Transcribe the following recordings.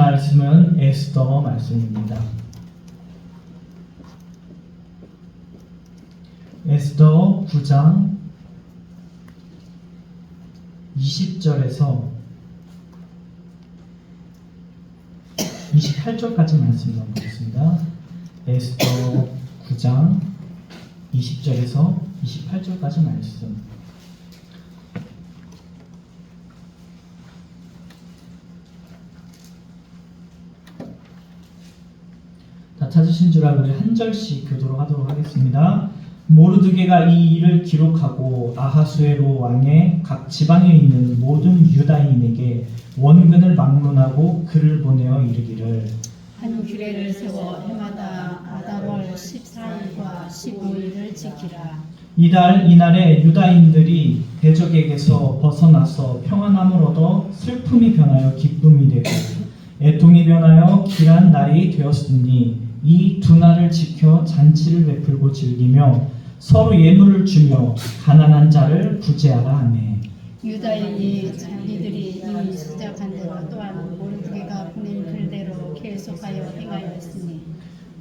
말씀은 에스더 말씀입니다. 에스더 9장 20절에서 28절까지 말씀 나오겠습니다. 에스더 9장 20절에서 28절까지 말씀. 다 찾으신 줄 알고 우리 한 절씩 교도록 하도록 하겠습니다. 모르드게가 이 일을 기록하고 아하수에로 왕의 각 지방에 있는 모든 유다인에게 원근을 막론하고 글을 보내어 이르기를 한 규례를 세워 해마다 아달월 14일과 15일을 지키라. 이날에 유다인들이 대적에게서 벗어나서 평안함을 얻어 슬픔이 변하여 기쁨이 되고 애통이 변하여 길한 날이 되었으니 이 두 날을 지켜 잔치를 베풀고 즐기며 서로 예물을 주며 가난한 자를 구제하라 하네. 유다인이 자기들이 이미 시작한 대로 또한 모르드게가 보낸 글대로 계속하여 행하였으니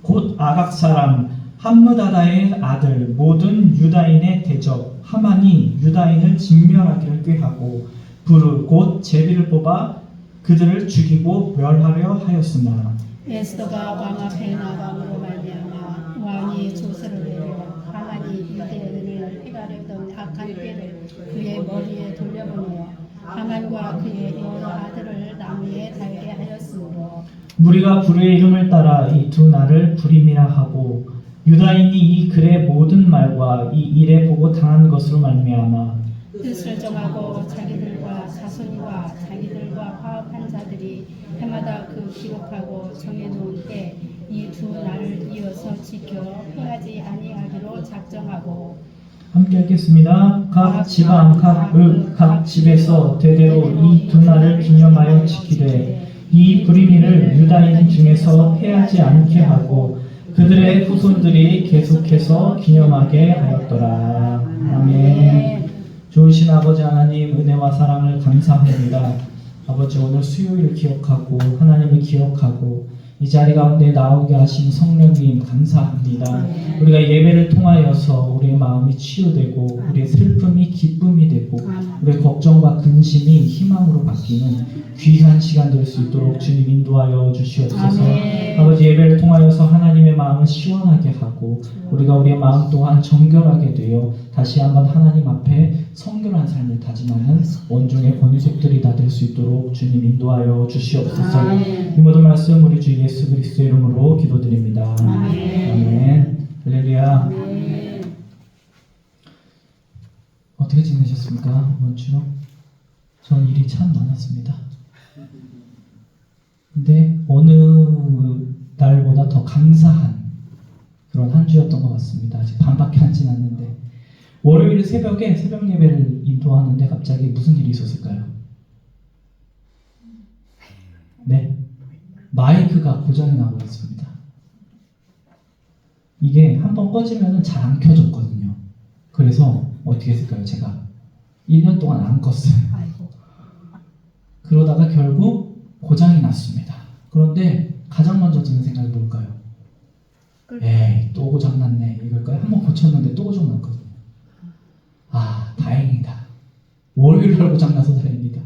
곧 아각 사람 함므다다의 아들 모든 유다인의 대적 하만이 유다인을 진멸하기를 꾀하고 부르 곧 제비를 뽑아 그들을 죽이고 멸하려 하였으나 에스더가 왕 앞에 나감으로 말미암아 왕이 조서를 내려 하만이 유대인을 해가려던 악한 꾀를 그의 머리에 돌려보내어 하만과 그의 여러 아들을 나무에 달게 하였으므로 무리가 부르의 이름을 따라 이 두 날을 불임이라 하고 유다인이 이 글의 모든 말과 이 일에 보고 당한 것으로 말미암아 뜻을 정하고 자기들과 자손과 자기들과 화합한 자들이 해마다 그 기록하고 정해놓은 때 이 두 날을 이어서 지켜 행하지 아니하기로 작정하고 함께 읽겠습니다. 각 지방 각 집에서 대대로 이 두 날을 기념하여 지키되 이 불임일을 유다인 중에서 해하지 않게 하고 그들의 후손들이 계속해서 기념하게 하였더라. 아멘. 좋으신 아버지 하나님 은혜와 사랑을 감사합니다. 아버지 오늘 수요일을 기억하고 하나님을 기억하고 이 자리 가운데 나오게 하신 성령님 감사합니다. 우리가 예배를 통하여서 우리의 마음이 치유되고 우리의 슬픔이 기쁨이 되고 우리의 걱정과 근심이 희망으로 바뀌는 귀한 시간 될 수 있도록 주님 인도하여 주시옵소서. 아버지 예배를 통하여서 하나님의 마음을 시원하게 하고 우리가 우리의 마음 또한 정결하게 되어 다시 한번 하나님 앞에 성결한 삶을 다짐하는 원중의 권위속들이 다 될 수 있도록 주님 인도하여 주시옵소서. 이 모든 말씀 우리 주 예수 그리스도의 이름으로 기도드립니다. 아멘. 할렐루야. 어떻게 지내셨습니까? 이번 주? 전 일이 참 많았습니다. 근데 어느 날보다 더 감사한 그런 한 주였던 것 같습니다. 아직 반밖에 안 지났는데 월요일 새벽에 새벽 예배를 인도하는데 갑자기 무슨 일이 있었을까요? 네, 마이크가 고장이 나고 있습니다. 이게 한번 꺼지면 잘 안 켜졌거든요. 그래서 어떻게 했을까요? 제가 1년 동안 안 껐어요. 그러다가 결국 고장이 났습니다. 그런데 가장 먼저 드는 생각이 뭘까요? 에이, 또 고장났네 이걸까요? 한번 고쳤는데 또 고장났거든요. 아, 다행이다. 월요일 날 고장나서 다행이다.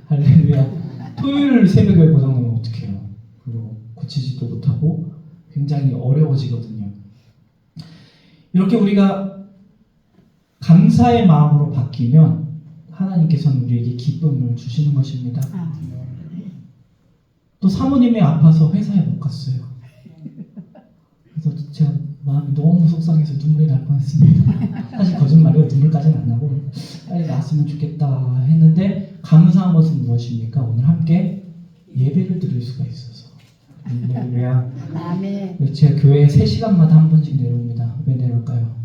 할렐루야. 토요일 새벽에 고장나면 어떡해요? 그리고 고치지도 못하고 굉장히 어려워지거든요. 이렇게 우리가 감사의 마음으로 바뀌면 하나님께서는 우리에게 기쁨을 주시는 것입니다. 또 사모님이 아파서 회사에 못 갔어요. 그래서 제가 마음이 너무 속상해서 눈물이 날 뻔했습니다. 사실 거짓말이에요. 눈물까지는 안 나고 빨리 나왔으면 좋겠다 했는데 감사한 것은 무엇입니까? 오늘 함께 예배를 드릴 수가 있어서. 할렐루야. 아멘. 제가 교회에 3시간마다 한 번씩 내려옵니다. 왜 내려올까요?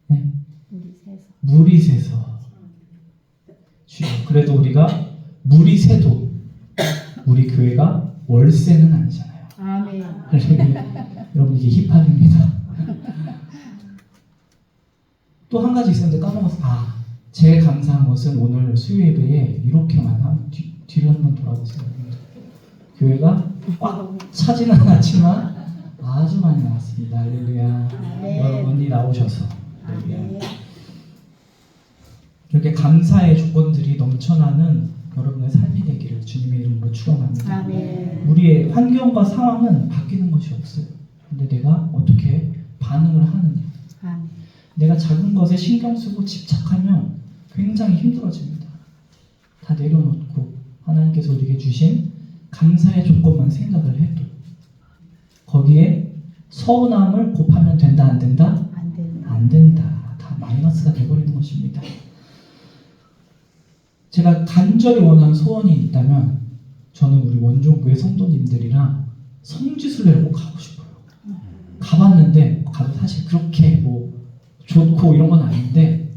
네? 물이 새서. 그래도 우리가 물이 새도 우리 교회가 월세는 아니잖아요. 아멘. 할렐루야. 여러분 이게 힙합입니다. 또 한 가지 있었는데 까먹었어요. 제일 감사한 것은 오늘 수요 예배에 이렇게만 뒤를 한번 돌아보세요. 교회가 꽉 차지는 않았지만 아주 많이 나왔습니다. 할렐루야. 네. 여러분이 나오셔서 할렐루야. 네. 이렇게 감사의 조건들이 넘쳐나는 여러분의 삶이 되기를 주님의 이름으로 축원합니다. 아멘. 우리의 환경과 상황은 바뀌는 것이 없어요. 근데 내가 어떻게 반응을 하느냐. 아멘. 내가 작은 것에 신경 쓰고 집착하면 굉장히 힘들어집니다. 다 내려놓고 하나님께서 우리에게 주신 감사의 조건만 생각을 해도 거기에 서운함을 곱하면 된다 안 된다? 안 된다. 안 된다. 다 마이너스가 돼버리는 것입니다. 제가 간절히 원하는 소원이 있다면 저는 우리 원종교회 성도님들이랑 성지순례를 꼭 가고 싶어요. 가봤는데 가도 사실 그렇게 뭐 좋고 이런 건 아닌데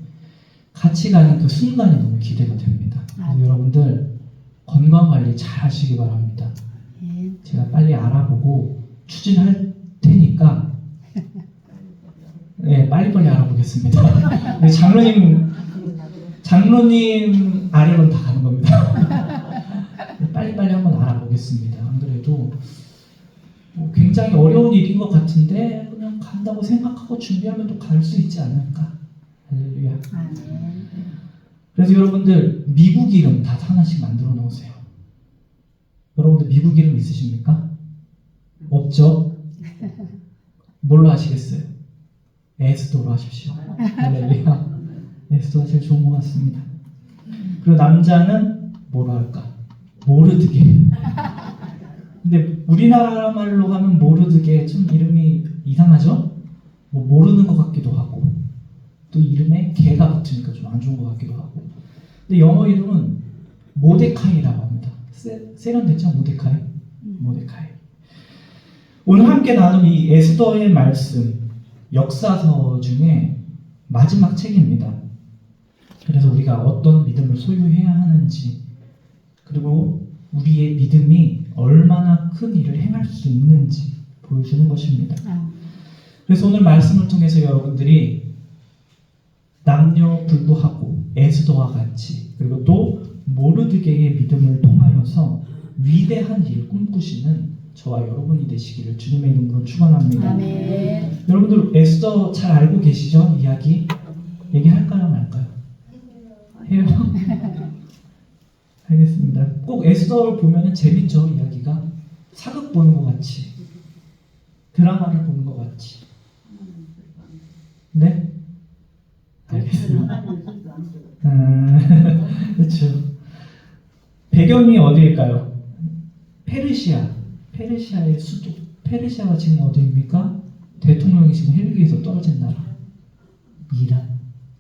같이 가는 그 순간이 너무 기대가 됩니다. 그래서 여러분들 건강관리 잘 하시기 바랍니다. 예. 제가 빨리 알아보고 추진할 테니까 네, 빨리빨리 알아보겠습니다. 네, 장로님 아래로는 다 가는 겁니다. 빨리빨리 한번 알아보겠습니다. 안 그래도 뭐 굉장히 어려운 일인 것 같은데 그냥 간다고 생각하고 준비하면 또 갈 수 있지 않을까. 할렐루야. 아멘. 그래서 여러분들 미국 이름 다 하나씩 만들어 놓으세요. 여러분들 미국 이름 있으십니까? 없죠? 뭘로 하시겠어요? 에스도로 하십시오. 할렐루야. 에스도가 제일 좋은 것 같습니다. 그리고 남자는 뭐로 할까? 모르드게. 근데 우리나라 말로 하면 모르드게 좀 이름이 이상하죠? 뭐 모르는 것 같기도 하고 또 이름에 개가 붙으니까 좀 안 좋은 것 같기도 하고. 근데 영어 이름은 모데카이라고 합니다. 세련됐죠? 모데카이. 모데카이. 오늘 함께 나눈 이 에스더의 말씀 역사서 중에 마지막 책입니다. 그래서 우리가 어떤 믿음을 소유해야 하는지 그리고 우리의 믿음이 얼마나 큰 일을 행할 수 있는지 보여주는 것입니다. 그래서 오늘 말씀을 통해서 여러분들이 남녀 불구하고 에스더와 같이 그리고 또 모르드게의 믿음을 통하여서 위대한 일을 꿈꾸시는 저와 여러분이 되시기를 주님의 이름으로 축원합니다. 아멘. 여러분들 에스더 잘 알고 계시죠? 이야기 얘기할까요 말까요? 해요. 알겠습니다. 꼭 에스더를 보면은 재밌죠. 이야기가 사극 보는 것 같이 드라마를 보는 것 같이. 네? 알겠습니다. 그렇죠. 배경이 어디일까요? 페르시아의 수도. 페르시아가 지금 어디입니까? 대통령이 지금 헬기에서 떨어진 나라. 이란.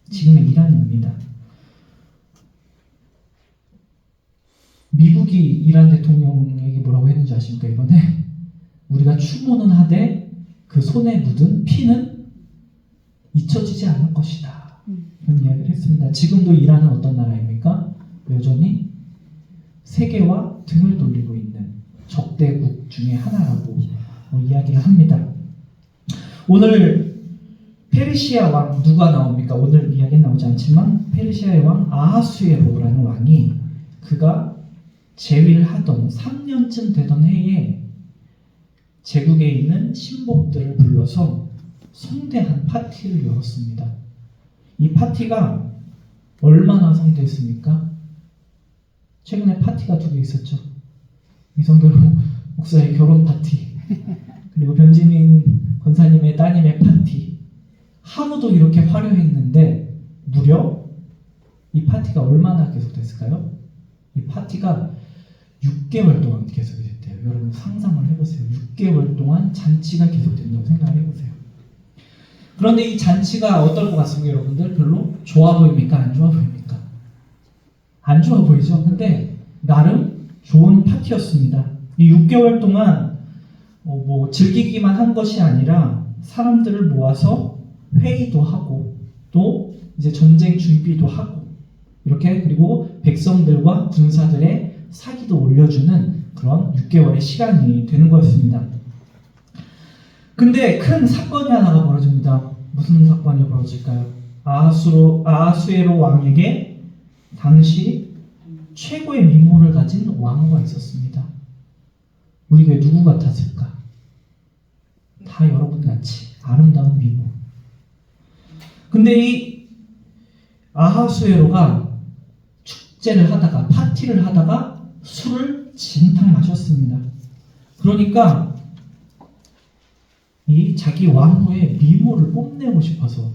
지금의 이란입니다. 미국이 이란 대통령에게 뭐라고 했는지 아십니까? 이번에 우리가 추모는 하되 그 손에 묻은 피는 잊혀지지 않을 것이다. 그런 이야기를 했습니다. 지금도 이란은 어떤 나라입니까? 여전히 세계와 등을 돌리고 있는 적대국 중에 하나라고 이야기를 합니다. 오늘 페르시아 왕 누가 나옵니까? 오늘 이야기는 나오지 않지만 페르시아의 왕 아하수에로라는 왕이 그가 재위를 하던 3년쯤 되던 해에 제국에 있는 신복들을 불러서 성대한 파티를 열었습니다. 이 파티가 얼마나 성대했습니까? 최근에 파티가 2개 있었죠. 이성결 목사의 결혼 파티 그리고 변지민 권사님의 따님의 파티. 하루도 이렇게 화려했는데 무려 이 파티가 얼마나 계속됐을까요? 이 파티가 6개월 동안 계속이 됐대요. 여러분 상상을 해보세요. 6개월 동안 잔치가 계속된다고 생각을 해보세요. 그런데 이 잔치가 어떨 것 같습니까, 여러분들? 별로 좋아 보입니까? 안 좋아 보입니까? 안 좋아 보이죠? 근데 나름 좋은 파티였습니다. 이 6개월 동안 뭐 즐기기만 한 것이 아니라 사람들을 모아서 회의도 하고 또 이제 전쟁 준비도 하고 이렇게 그리고 백성들과 군사들의 사기도 올려주는 그런 6개월의 시간이 되는 거였습니다. 근데 큰 사건이 하나가 벌어집니다. 무슨 사건이 벌어질까요? 아하수에로 왕에게 당시 최고의 미모를 가진 왕후가 있었습니다. 우리 교회 누구 같았을까? 다 여러분 같이 아름다운 미모. 근데 이 아하수에로가 축제를 하다가 파티를 하다가 술을 진탕 마셨습니다. 그러니까 이 자기 왕후의 미모를 뽐내고 싶어서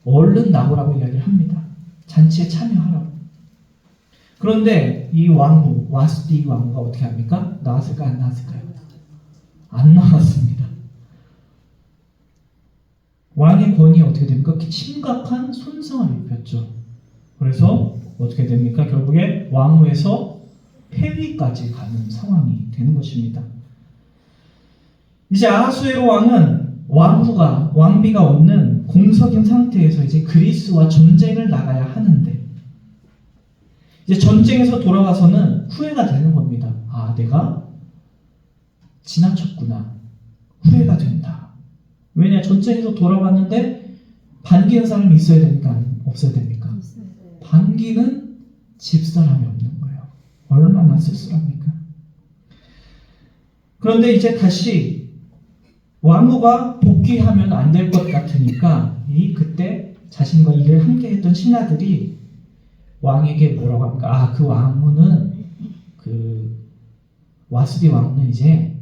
얼른 나오라고 이야기를 합니다. 잔치에 참여하라고. 그런데 이 왕후, 와스디 왕후가 어떻게 합니까? 나왔을까요? 안 나왔을까요? 안 나왔습니다. 왕의 권위에 어떻게 됩니까? 심각한 손상을 입혔죠. 그래서 어떻게 됩니까? 결국에 왕후에서 폐위까지 가는 상황이 되는 것입니다. 이제 아하수에로 왕은 왕비가 없는 공석인 상태에서 이제 그리스와 전쟁을 나가야 하는데, 이제 전쟁에서 돌아와서는 후회가 되는 겁니다. 아, 내가 지나쳤구나. 후회가 된다. 왜냐, 전쟁에서 돌아왔는데 반기는 사람이 있어야 됩니까? 없어야 됩니까? 반기는 집사람이 없는 거예요. 얼마나 쓸쓸합니까? 그런데 이제 다시 왕후가 복귀하면 안 될 것 같으니까 그때 자신과 일을 함께 했던 신하들이 왕에게 뭐라고 합니까? 아, 그 왕후는 와스디 왕후는 이제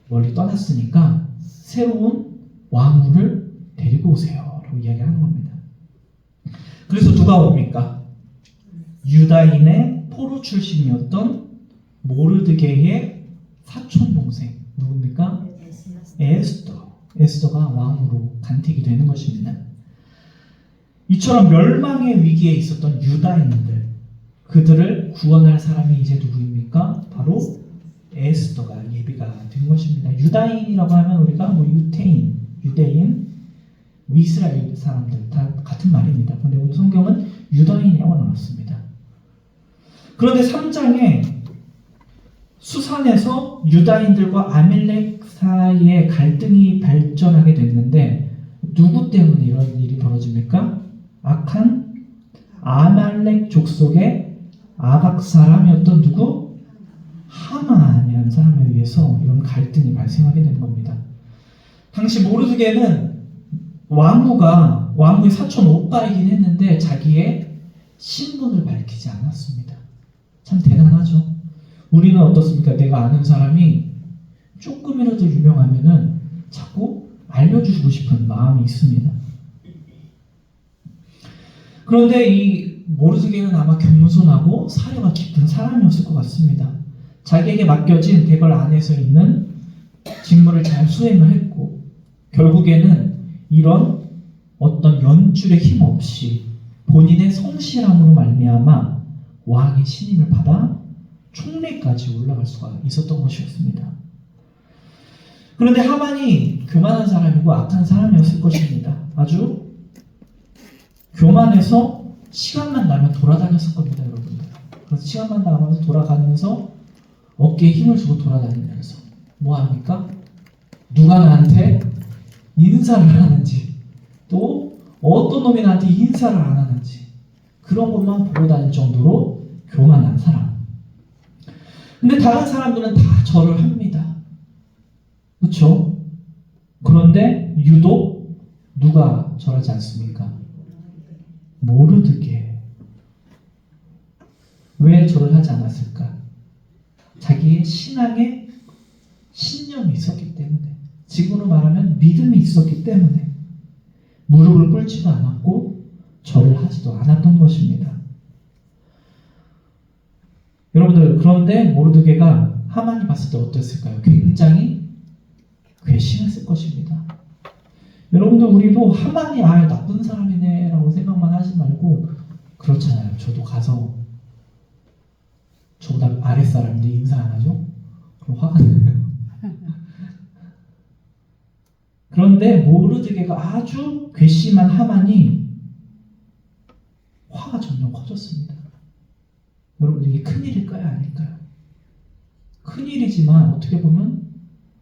멀리 떠났으니까 새로운 왕후를 데리고 오세요 라고 이야기하는 겁니다. 그래서 누가 옵니까? 유다인의 포로 출신이었던 모르드게의 사촌 동생 누굽니까? 에스더가 왕으로 간택이 되는 것입니다. 이처럼 멸망의 위기에 있었던 유다인들, 그들을 구원할 사람이 이제 누구입니까? 바로 에스더가 예비가 된 것입니다. 유다인이라고 하면 우리가 유대인, 이스라엘 사람들 다 같은 말입니다. 그런데 오늘 성경은 유다인이라고 나왔습니다. 그런데 3장에 수산에서 유다인들과 아말렉 사이에 갈등이 발전하게 됐는데 누구 때문에 이런 일이 벌어집니까? 악한 아말렉 족속의 아각 사람이었던 누구? 하만이라는 사람에 의해서 이런 갈등이 발생하게 된 겁니다. 당시 모르드게는 왕후의 사촌 오빠이긴 했는데 자기의 신분을 밝히지 않았습니다. 참 대단하죠. 우리는 어떻습니까? 내가 아는 사람이 조금이라도 유명하면은 자꾸 알려주고 싶은 마음이 있습니다. 그런데 이 모르드게는 아마 겸손하고 사려가 깊은 사람이었을 것 같습니다. 자기에게 맡겨진 대궐 안에서 있는 직무를 잘 수행을 했고 결국에는 이런 어떤 연줄의 힘 없이 본인의 성실함으로 말미암아 왕의 신임을 받아 총리까지 올라갈 수가 있었던 것이었습니다. 그런데 하만이 교만한 사람이고 악한 사람이었을 것입니다. 아주 교만해서 시간만 나면 돌아다녔을 겁니다, 여러분들. 그래서 시간만 나면서 돌아가면서 어깨에 힘을 주고 돌아다니면서 뭐 합니까? 누가 나한테 인사를 하는지, 또 어떤 놈이 나한테 인사를 안 하는지 그런 것만 보고 다닐 정도로 교만한 사람. 근데 다른 사람들은 다 절을 합니다. 그렇죠? 그런데 유독 누가 절하지 않습니까? 모르드게. 왜 절을 하지 않았을까? 자기의 신앙에 신념이 있었기 때문에, 지금으로 말하면 믿음이 있었기 때문에 무릎을 꿇지도 않았고 절을 하지도 않았던 것입니다. 여러분들, 그런데 모르드게가 하만이 봤을 때 어땠을까요? 굉장히 괘씸했을 것입니다. 여러분들, 우리도 하만이 나쁜 사람이네 라고 생각만 하지 말고, 그렇잖아요. 저도 가서 저보다 아랫사람인데 인사 안 하죠? 그럼 화가 나요. 그런데 모르드게가 아주 괘씸한 하만이 화가 점점 커졌습니다. 여러분, 이게 큰일일까요? 아닐까요? 큰일이지만 어떻게 보면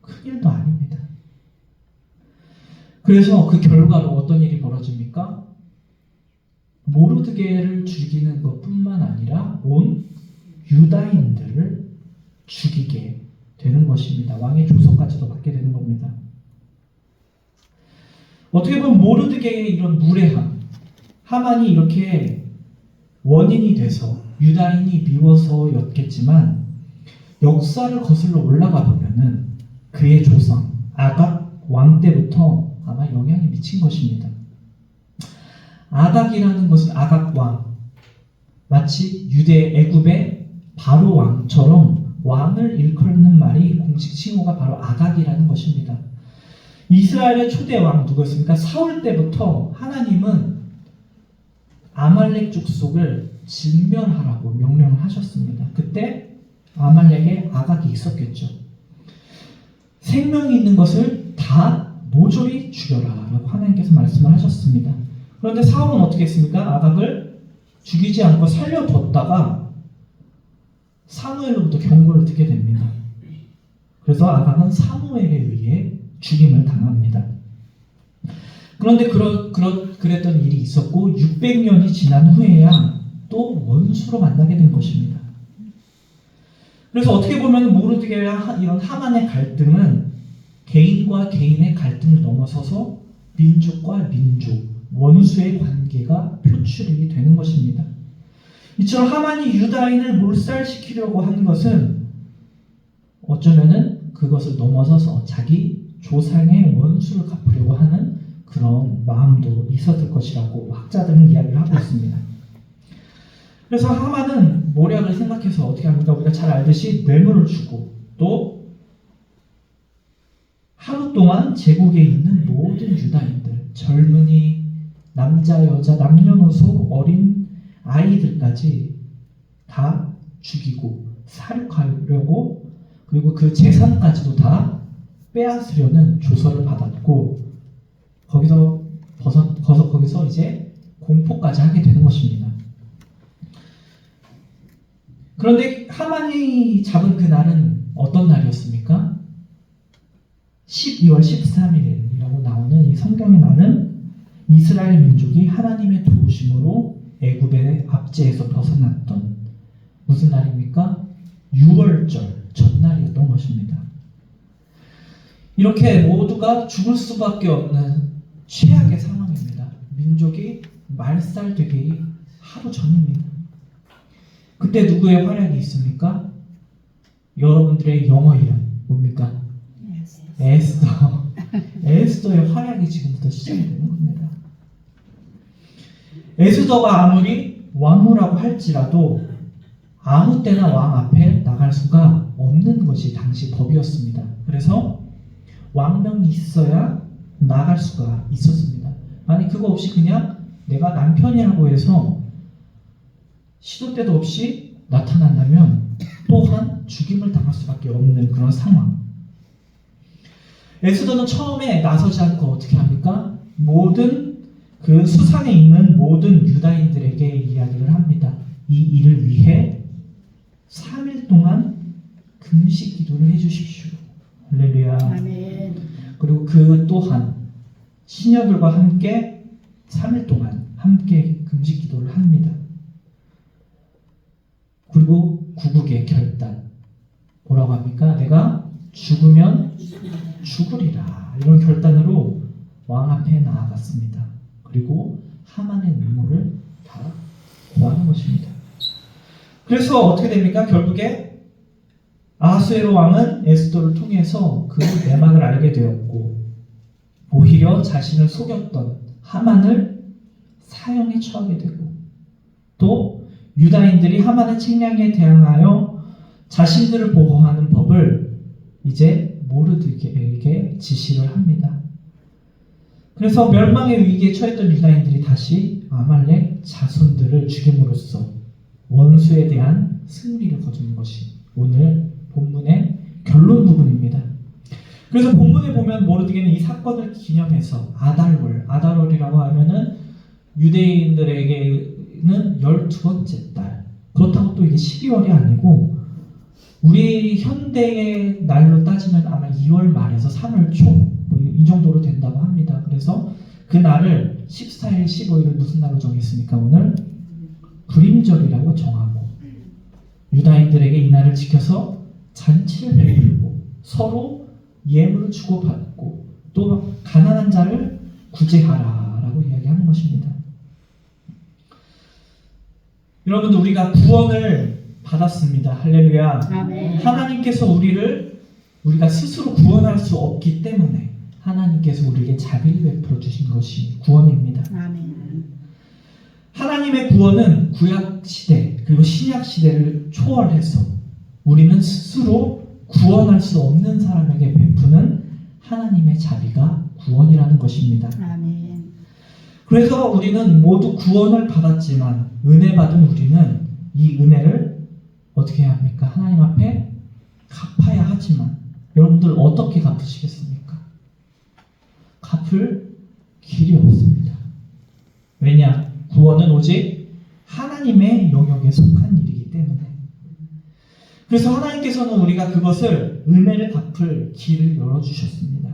큰일도 아닙니다. 그래서 그 결과로 어떤 일이 벌어집니까? 모르드게를 죽이는 것뿐만 아니라 온 유다인들을 죽이게 되는 것입니다. 왕의 조서까지도 받게 되는 겁니다. 어떻게 보면 모르드게의 이런 무례함, 하만이 이렇게 원인이 돼서 유다인이 미워서였겠지만 역사를 거슬러 올라가 보면은 그의 조상 아각 왕 때부터 아마 영향이 미친 것입니다. 아각이라는 것은 아각 왕, 마치 유대 애굽의 바로 왕처럼 왕을 일컫는 말이 공식 칭호가 바로 아각이라는 것입니다. 이스라엘의 초대 왕 누구였습니까? 사울 때부터 하나님은 아말렉 족속을 진멸하라고 명령을 하셨습니다. 그때 아말렉에 아각이 있었겠죠. 생명이 있는 것을 다 모조리 죽여라 라고 하나님께서 말씀을 하셨습니다. 그런데 사울은 어떻게 했습니까? 아각을 죽이지 않고 살려뒀다가 사무엘로부터 경고를 듣게 됩니다. 그래서 아각은 사무엘에 의해 죽임을 당합니다. 그런데 그랬던 일이 있었고 600년이 지난 후에야 또 원수로 만나게 된 것입니다. 그래서 어떻게 보면 모르드게와 이런 하만의 갈등은 개인과 개인의 갈등을 넘어서서 민족과 민족, 원수의 관계가 표출이 되는 것입니다. 이처럼 하만이 유다인을 몰살시키려고 한 것은 어쩌면은 그것을 넘어서서 자기 조상의 원수를 갚으려고 하는 그런 마음도 있었을 것이라고 학자들은 이야기를 하고 있습니다. 그래서 하만은 모략을 생각해서 어떻게 합니까? 우리가 잘 알듯이 뇌물을 주고 또 하루 동안 제국에 있는 모든 유다인들, 젊은이, 남자, 여자, 남녀노소, 어린 아이들까지 다 죽이고 살육하려고 그리고 그 재산까지도 다 빼앗으려는 조서를 받았고 거기서 이제 공포까지 하게 되는 것입니다. 그런데 하만이 잡은 그날은 어떤 날이었습니까? 12월 13일이라고 나오는 이 성경의 날은 이스라엘 민족이 하나님의 도우심으로 애굽의 압제에서 벗어났던 무슨 날입니까? 6월절 전날이었던 것입니다. 이렇게 모두가 죽을 수밖에 없는 최악의 상황입니다. 민족이 말살되기 하루 전입니다. 그때 누구의 활약이 있습니까? 여러분들의 영어 이름 뭡니까? 에스더. 에스더의 활약이 지금부터 시작이 되는 겁니다. 에스더가 아무리 왕후라고 할지라도 아무 때나 왕 앞에 나갈 수가 없는 것이 당시 법이었습니다. 그래서 왕명이 있어야 나갈 수가 있었습니다. 아니 그거 없이 그냥 내가 남편이라고 해서 시도 때도 없이 나타난다면 또한 죽임을 당할 수밖에 없는 그런 상황. 에스더는 처음에 나서지 않고 어떻게 합니까? 모든 그 수상에 있는 모든 유다인들에게 이야기를 합니다. 이 일을 위해 3일 동안 금식 기도를 해주십시오. 할렐루야. 아멘. 그리고 그 또한 시녀들과 함께 3일 동안 함께 금식 기도를 합니다. 그리고 구국의 결단. 뭐라고 합니까? 내가 죽으면 죽으리라. 이런 결단으로 왕 앞에 나아갔습니다. 그리고 하만의 눈물을 다 고하는 것입니다. 그래서 어떻게 됩니까? 결국에 아하수에로 왕은 에스더를 통해서 그 내막을 알게 되었고 오히려 자신을 속였던 하만을 사형에 처하게 되고 또 유다인들이 하만의 책량에 대항하여 자신들을 보호하는 법을 이제 모르드게에게 지시를 합니다. 그래서 멸망의 위기에 처했던 유다인들이 다시 아말렉 자손들을 죽임으로써 원수에 대한 승리를 거두는 것이 오늘 본문의 결론 부분입니다. 그래서 본문에 보면 모르드게는 이 사건을 기념해서 아달월이라고 하면은 유대인들에게는 12번째 달. 그렇다고 또 이게 12월이 아니고 우리 현대의 날로 따지면 아마 2월 말에서 3월 초 이 정도로 된다고 합니다. 그래서 그 날을 14일, 15일을 무슨 날로 정했습니까? 오늘 부림절이라고 정하고 유다인들에게 이 날을 지켜서 잔치를 베풀고 서로 예물을 주고받고 또 가난한 자를 구제하라라고 이야기하는 것입니다. 여러분들 우리가 구원을 받았습니다. 할렐루야. 아멘. 하나님께서 우리가 스스로 구원할 수 없기 때문에 하나님께서 우리에게 자비를 베풀어 주신 것이 구원입니다. 아멘. 하나님의 구원은 구약 시대 그리고 신약 시대를 초월해서 우리는 스스로 구원할 수 없는 사람에게 베푸는 하나님의 자비가 구원이라는 것입니다. 아멘. 그래서 그래서 우리는 모두 구원을 받았지만 은혜 받은 우리는 이 은혜를 어떻게 해야 합니까? 하나님 앞에 갚아야 하지만 여러분들 어떻게 갚으시겠습니까? 갚을 길이 없습니다. 왜냐? 구원은 오직 하나님의 영역에 속한 일이기 때문에. 그래서 하나님께서는 우리가 그것을 은혜를 갚을 길을 열어주셨습니다.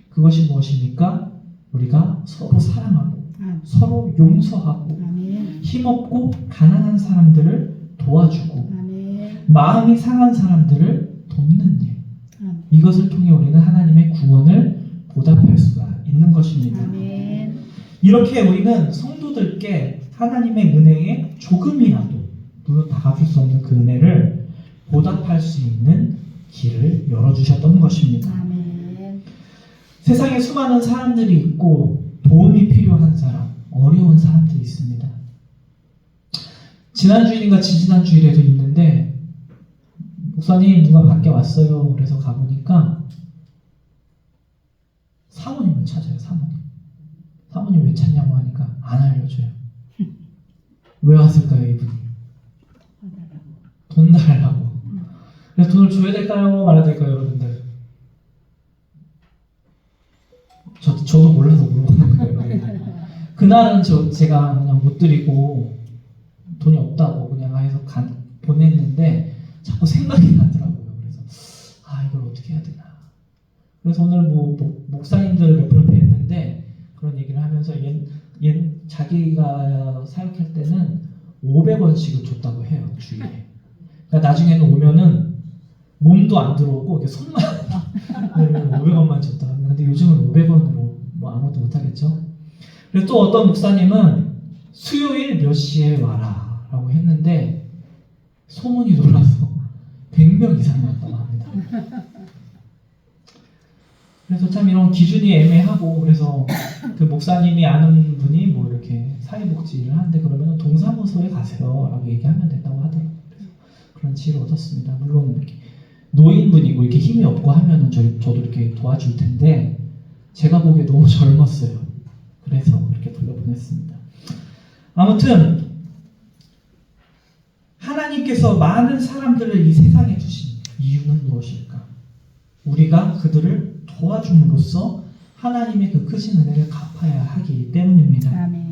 그것이 무엇입니까? 우리가 서로 사랑하고 서로 용서하고 아멘. 힘없고 가난한 사람들을 도와주고 아멘. 마음이 상한 사람들을 돕는 일. 아멘. 이것을 통해 우리는 하나님의 구원을 보답할 수가 있는 것입니다. 아멘. 이렇게 우리는 성도들께 하나님의 은혜에 조금이라도 물론 다 갚을 수 없는 그 은혜를 보답할 수 있는 길을 열어주셨던 것입니다. 아멘. 세상에 수많은 사람들이 있고 도움이 필요한 사람, 어려운 사람들이 있습니다. 지난 주일인가 지지난 주일에도 있는데 목사님 누가 밖에 왔어요. 그래서 가보니까 사모님을 찾아요. 사모님 왜 찾냐고 하니까 안 알려줘요. 왜 왔을까요 이분이? 돈 달라고. 그래서 돈을 줘야 될까요? 말아야 될까요 여러분들? 저도 몰라서 물어보는 거예요. 그날은 제가 그냥 못 드리고 돈이 없다고 그냥 해서 보냈는데 자꾸 생각이 나더라고요. 그래서 이걸 어떻게 해야 되나. 그래서 오늘 목사님들 몇 분 뵀는데 그런 얘기를 하면서 자기가 사역할 때는 500원씩을 줬다고 해요 주일에. 그러니까 나중에는 오면은 몸도 안 들어오고 이렇게 손만 500원만 줬다. 근데 요즘은 500원으로 뭐 아무것도 못 하겠죠. 그리고 또 어떤 목사님은 수요일 몇 시에 와라 라고 했는데 소문이 돌아서 100명 이상 왔다고 합니다. 그래서 참 이런 기준이 애매하고 그래서 그 목사님이 아는 분이 뭐 이렇게 사회복지 일을 하는데 그러면 동사무소에 가세요 라고 얘기하면 된다고 하더라고요. 그래서 그런 지혜를 얻었습니다. 물론 이렇게 노인분이고 이렇게 힘이 없고 하면은 저도 이렇게 도와줄 텐데 제가 보기에 너무 젊었어요. 그래서 그렇게 돌려보냈습니다. 아무튼 하나님께서 많은 사람들을 이 세상에 주신 이유는 무엇일까? 우리가 그들을 도와줌으로써 하나님의 그 크신 은혜를 갚아야 하기 때문입니다. 아멘.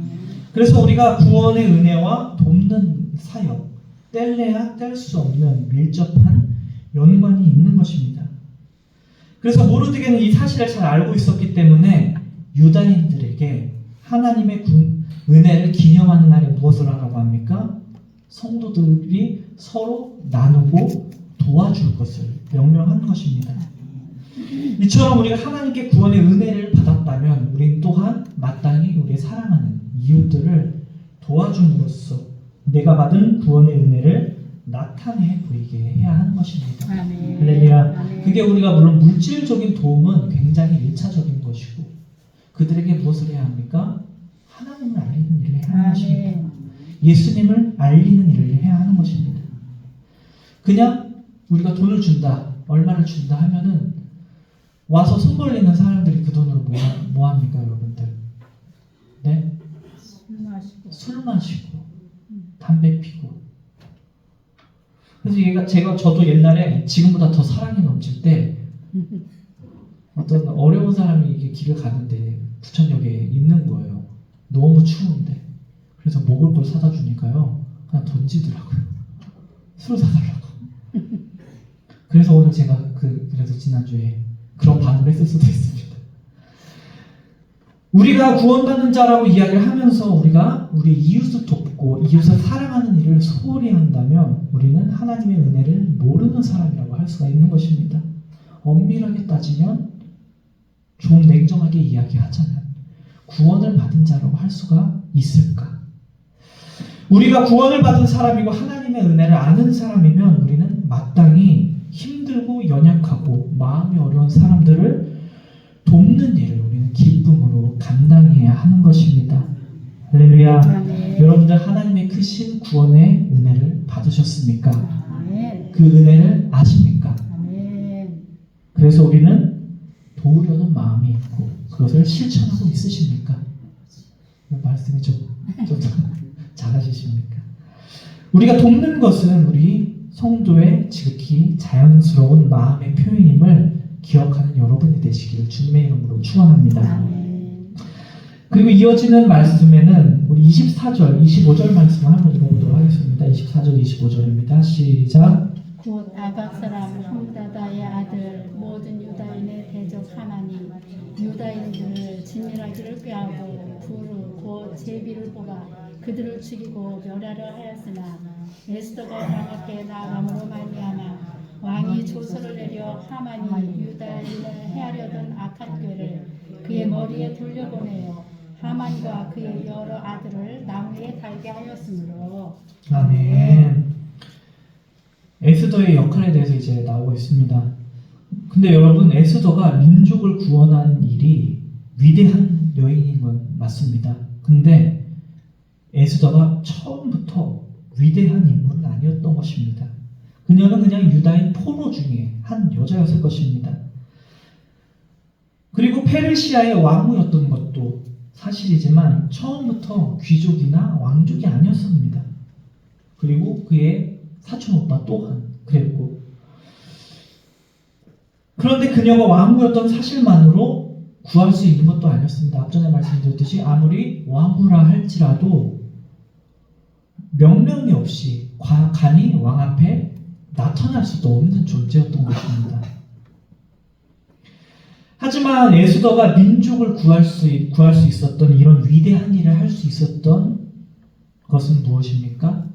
그래서 우리가 구원의 은혜와 돕는 사역, 뗄래야 뗄 수 없는 밀접한 연관이 있는 것입니다. 그래서 모르드게는 이 사실을 잘 알고 있었기 때문에 유다인들에게 하나님의 은혜를 기념하는 날에 무엇을 하라고 합니까? 성도들이 서로 나누고 도와줄 것을 명령한 것입니다. 이처럼 우리가 하나님께 구원의 은혜를 받았다면 우린 또한 마땅히 우리의 사랑하는 이웃들을 도와줌으로써 내가 받은 구원의 은혜를 나타내 보이게 해야 하는 것입니다. 아멘. 할렐루야. 그게 우리가 물론 물질적인 도움은 굉장히 1차적인 것이고 그들에게 무엇을 해야 합니까? 하나님을 알리는 일을 해야 하는 것입니다. 예수님을 알리는 일을 해야 하는 것입니다. 그냥 우리가 돈을 준다, 얼마를 준다 하면은 와서 손 벌리는 사람들이 그 돈으로 뭐 합니까, 여러분들? 네? 술 마시고, 담배 피고. 그래서 저도 옛날에 지금보다 더 사랑이 넘칠 때 어떤 어려운 사람이 이게 길을 가는데 부천역에 있는 거예요. 너무 추운데. 그래서 먹을 걸 사다 주니까요. 그냥 던지더라고요. 술 사달라고. 그래서 오늘 제가 그래서 지난주에 그런 반응을 했을 수도 있습니다. 우리가 구원받는 자라고 이야기를 하면서 우리가 우리 이웃을 돕고 이웃을 사랑하는 일을 소홀히 한다면 우리는 하나님의 은혜를 모르는 사람이라고 할 수가 있는 것입니다. 엄밀하게 따지면 좀 냉정하게 이야기하자면 구원을 받은 자라고 할 수가 있을까? 우리가 구원을 받은 사람이고 하나님의 은혜를 아는 사람이면 우리는 마땅히 힘들고 연약하고 마음이 어려운 사람들을 돕는 일을 우리는 기쁨으로 감당해야 하는 것입니다. 할렐루야. 아멘. 여러분들 하나님의 크신 구원의 은혜를 받으셨습니까? 아멘. 그 은혜를 아십니까? 아멘. 그래서 우리는 도우려는 마음이 있고 그것을 실천하고 있으십니까? 말씀이 좀 작아지십니까? 우리가 돕는 것은 우리 성도의 지극히 자연스러운 마음의 표현임을 기억하는 여러분이 되시기를 주님의 이름으로 축원합니다. 아멘. 그리고 이어지는 말씀에는 우리 24절, 25절 말씀을 한번 읽어보도록 하겠습니다. 24절, 25절입니다. 시작. 곧 아각 사람 함다다의 아들 모든 유다인의 대적 하나님 유다인들을 진멸하기를 꾀하고 부르 곧 제비를 뽑아 그들을 죽이고 멸하려 하였으나 에스더가 왕 앞에 나아감으로 말미암아 왕이 조서를 내려 하만이 유다인을 해하려던 악한 꾀를 그의 머리에 돌려보내어 하만과 그의 여러 아들을 나무에 달게 하였으므로. 아멘. 에스더의 역할에 대해서 이제 나오고 있습니다. 근데 여러분, 에스더가 민족을 구원한 일이 위대한 여인인 건 맞습니다. 근데 에스더가 처음부터 위대한 인물은 아니었던 것입니다. 그녀는 그냥 유다인 포로 중에 한 여자였을 것입니다. 그리고 페르시아의 왕후였던 것도 사실이지만 처음부터 귀족이나 왕족이 아니었습니다. 그리고 그의 사촌 오빠 또한 그랬고, 그런데 그녀가 왕후였던 사실만으로 구할 수 있는 것도 아니었습니다. 앞전에 말씀드렸듯이 아무리 왕후라 할지라도 명령이 없이 간이 왕 앞에 나타날 수도 없는 존재였던 것입니다. 하지만 에스더가 민족을 구할 수 있었던 이런 위대한 일을 할 수 있었던 것은 무엇입니까?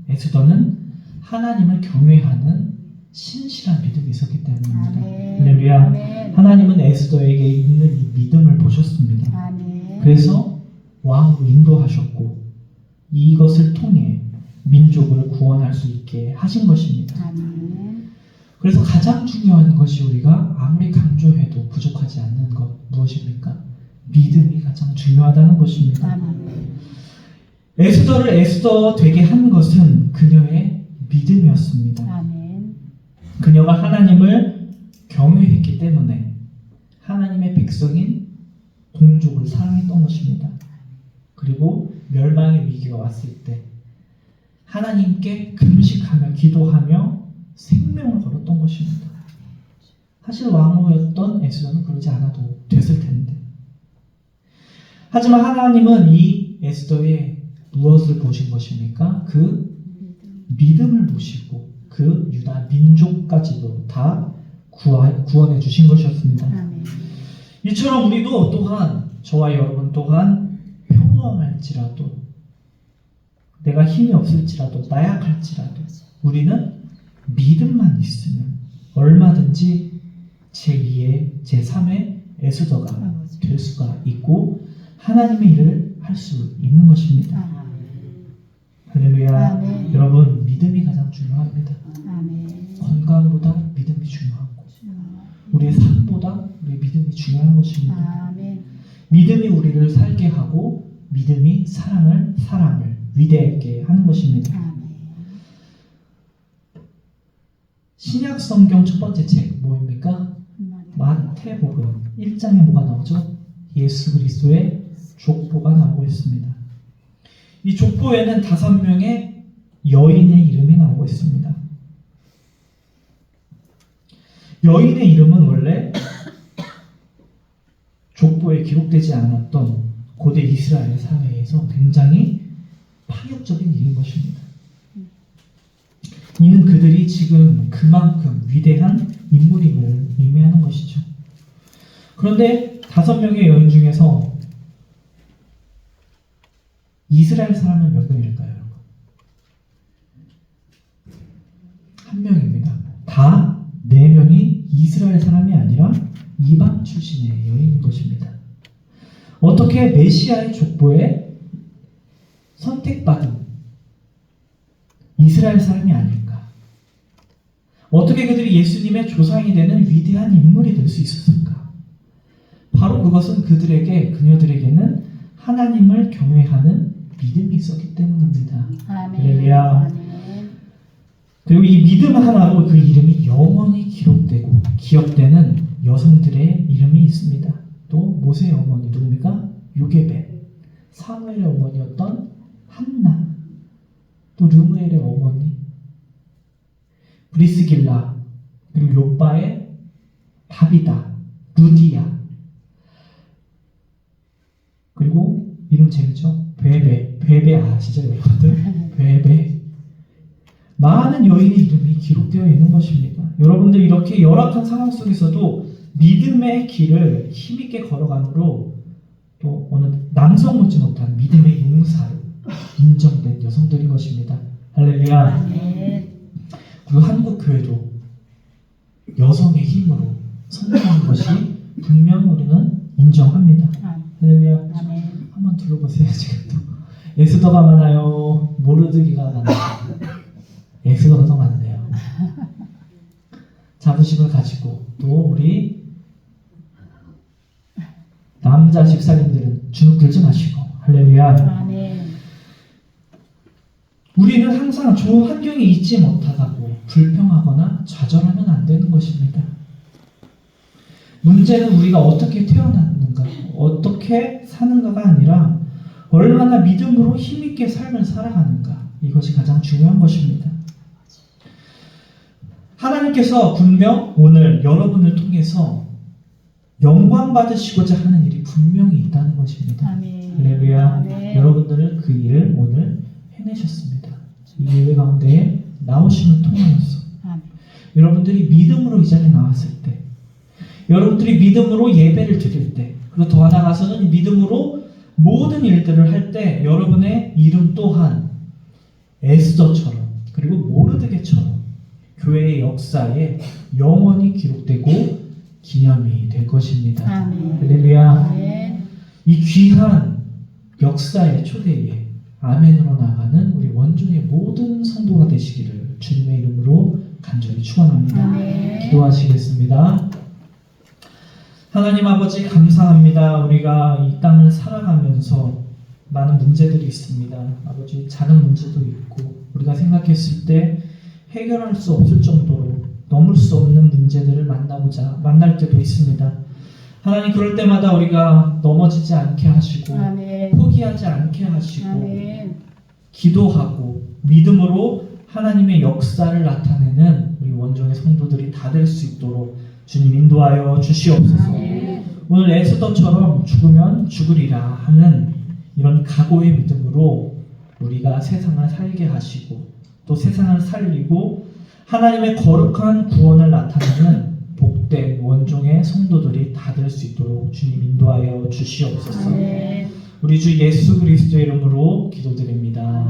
에스더는 하나님을 경외하는 신실한 믿음이 있었기 때문입니다. 할렐루야. 아멘. 하나님은 에스더에게 있는 이 믿음을 보셨습니다. 아멘. 그래서 왕으로 인도하셨고 이것을 통해 민족을 구원할 수 있게 하신 것입니다. 아멘. 그래서 가장 중요한 것이 우리가 아무리 강조해도 부족하지 않는 것 무엇입니까? 믿음이 가장 중요하다는 것입니다. 아멘. 에스더를 에스더 되게 한 것은 그녀의 믿음이었습니다. 아멘. 그녀가 하나님을 경외했기 때문에 하나님의 백성인 동족을 사랑했던 것입니다. 그리고 멸망의 위기가 왔을 때 하나님께 금식하며 기도하며 생명을 걸었던 것입니다. 사실 왕후였던 에스더는 그러지 않아도 됐을 텐데, 하지만 하나님은 이 에스더의 무엇을 보신 것입니까? 그 믿음을 보시고 그 유다 민족까지도 다 구원해 주신 것이었습니다. 아멘. 이처럼 우리도 또한, 저와 여러분 또한 평범할지라도, 내가 힘이 없을지라도, 나약할지라도 우리는 믿음만 있으면 얼마든지 제2의 제3의 에스더가 될 수가 있고 하나님의 일을 할 수 있는 것입니다. 할렐루야. 아멘. 여러분, 믿음이 가장 중요합니다. 아멘. 건강보다 믿음이 중요하고 우리의 삶보다 우리의 믿음이 중요한 것입니다. 아멘. 믿음이 우리를 살게 하고 믿음이 사람을 위대하게 하는 것입니다. 아멘. 신약 성경 첫 번째 책 뭐입니까? 마태복음 1장에 뭐가 나오죠? 예수 그리스도의 족보가 나오고 있습니다. 이 족보에는 5명의 여인의 이름이 나오고 있습니다. 여인의 이름은 원래 족보에 기록되지 않았던 고대 이스라엘 사회에서 굉장히 파격적인 일인 것입니다. 이는 그들이 지금 그만큼 위대한 인물임을 의미하는 것이죠. 그런데 5명의 여인 중에서 이스라엘 사람은 몇 명일까요, 여러분? 한 명입니다. 다 4명이 이스라엘 사람이 아니라 이방 출신의 여인인 것입니다. 어떻게 메시아의 족보에 선택받은 이스라엘 사람이 아닐까? 어떻게 그들이 예수님의 조상이 되는 위대한 인물이 될 수 있었을까? 바로 그것은 그녀들에게는 하나님을 경외하는 믿음이 있었기 때문입니다. 할렐루야. 아멘. 그리고 이 믿음 하나로 그 이름이 영원히 기록되고 기억되는 여성들의 이름이 있습니다. 또 모세의 어머니 누굽니까? 요게벳, 사무엘의 어머니였던 한나, 또 르무엘의 어머니 브리스길라, 그리고 요바의 다비다, 루디아, 그리고 이름 재밌죠? 베베 아시죠 여러분들? 베베. 많은 여인의 이름이 기록되어 있는 것입니다. 여러분들 이렇게 열악한 상황 속에서도 믿음의 길을 힘있게 걸어가므로 또 어느 남성 못지 못한 믿음의 용사로 인정된 여성들인 것입니다. 할렐루야. 아멘. 그리고 한국 교회도 여성의 힘으로 성장하는 것이 분명 우리는 인정합니다. 할렐루야. 아멘. 한번 들어보세요. 지금도 에스더가 많아요, 모르드기가 많아요. 에스더가 더 많네요. 자부심을 가지고 또 우리 남자 집사님들은 주눅 들지 마시고 할렐루야. 아멘. 우리는 항상 좋은 환경에 있지 못하다고 불평하거나 좌절하면 안 되는 것입니다. 문제는 우리가 어떻게 태어났는가, 어떻게 사는가가 아니라 얼마나 믿음으로 힘있게 삶을 살아가는가, 이것이 가장 중요한 것입니다. 하나님께서 분명 오늘 여러분을 통해서 영광 받으시고자 하는 일이 분명히 있다는 것입니다. 아멘. 할렐루야. 아멘. 여러분들은 그 일을 오늘 해내셨습니다. 이 예배 가운데 나오시는 통로로서 아멘. 여러분들이 믿음으로 이 자리에 나왔을 때, 여러분들이 믿음으로 예배를 드릴 때, 그리고 더 나아가서는 믿음으로 모든 일들을 할 때 여러분의 이름 또한 에스더처럼 그리고 모르드게처럼 교회의 역사에 영원히 기록되고 기념이 될 것입니다. 아멘. 할렐루야. 아멘. 이 귀한 역사의 초대에 아멘으로 나가는 우리 원중의 모든 성도가 되시기를 주님의 이름으로 간절히 축원합니다. 아멘. 기도하시겠습니다. 하나님 아버지 감사합니다. 우리가 이 땅을 살아가면서 많은 문제들이 있습니다. 아버지 작은 문제도 있고 우리가 생각했을 때 해결할 수 없을 정도로 넘을 수 없는 문제들을 만날 때도 있습니다. 하나님 그럴 때마다 우리가 넘어지지 않게 하시고 아멘. 포기하지 않게 하시고 아멘. 기도하고 믿음으로 하나님의 역사를 나타내는 우리 원종의 성도들이 다 될 수 있도록 주님 인도하여 주시옵소서. 아멘. 오늘 에스더처럼 죽으면 죽으리라 하는 이런 각오의 믿음으로 우리가 세상을 살게 하시고 또 세상을 살리고 하나님의 거룩한 구원을 나타내는 복된 원종의 성도들이 다 될 수 있도록 주님 인도하여 주시옵소서. 아멘. 우리 주 예수 그리스도의 이름으로 기도드립니다.